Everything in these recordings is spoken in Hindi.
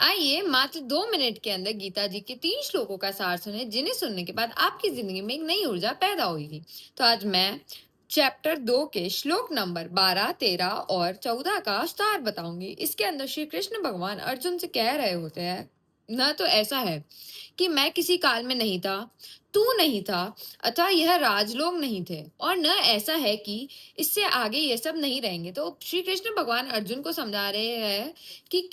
आइए मात्र 2 मिनट के अंदर गीता जी के 3 श्लोकों का सार सुने, जिन्हें सुनने के बाद आपकी जिंदगी में एक नई ऊर्जा पैदा होगी। तो आज मैं चैप्टर 2 के श्लोक नंबर 12, 13 और 14 का सार बताऊंगी। इसके अंदर श्री कृष्ण भगवान अर्जुन से कह रहे होते हैं, न तो ऐसा है कि मैं किसी काल में नहीं था, तू नहीं था, अतः यह राजलोक नहीं थे, और न ऐसा है कि इससे आगे ये सब नहीं रहेंगे। तो श्री कृष्ण भगवान अर्जुन को समझा रहे हैं कि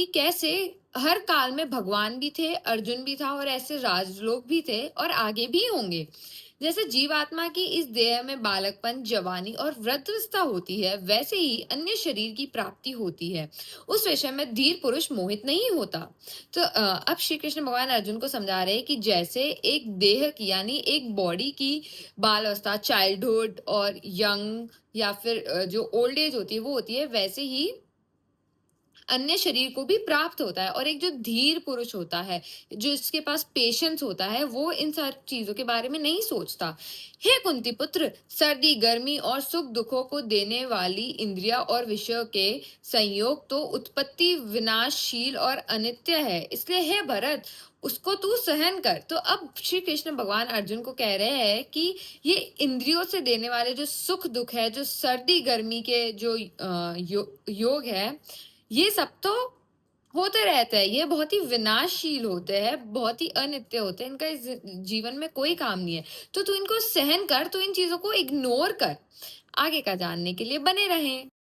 कैसे हर काल में भगवान भी थे, अर्जुन भी था, और ऐसे राजलोक भी थे और आगे भी होंगे। जैसे जीवात्मा की इस देह में बालकपन, जवानी और वृद्धावस्था होती है, वैसे ही अन्य शरीर की प्राप्ति होती है। उस विषय में धीर पुरुष मोहित नहीं होता। तो अब श्री कृष्ण भगवान अर्जुन को समझा रहे हैं कि जैसे एक देह की यानी एक बॉडी की बाल अवस्था, चाइल्डहुड और यंग या फिर जो ओल्ड एज होती है वो होती है, वैसे ही अन्य शरीर को भी प्राप्त होता है। और एक जो धीर पुरुष होता है, जो इसके पास पेशेंस होता है, वो इन सारी चीजों के बारे में नहीं सोचता। हे कुंती पुत्र, सर्दी, गर्मी और सुख दुखों को देने वाली इंद्रिया और विषयों के संयोग तो उत्पत्ति, विनाशशील और अनित्य है, इसलिए हे भरत, उसको तू सहन कर। तो अब श्री कृष्ण भगवान अर्जुन को कह रहे हैं कि ये इंद्रियों से देने वाले जो सुख दुख है, जो सर्दी गर्मी के जो योग है, ये सब तो होते रहते हैं। ये बहुत ही विनाशशील होते हैं, बहुत ही अनित्य होते हैं, इनका इस जीवन में कोई काम नहीं है। तो तू इनको सहन कर, तू इन चीजों को इग्नोर कर। आगे का जानने के लिए बने रहें।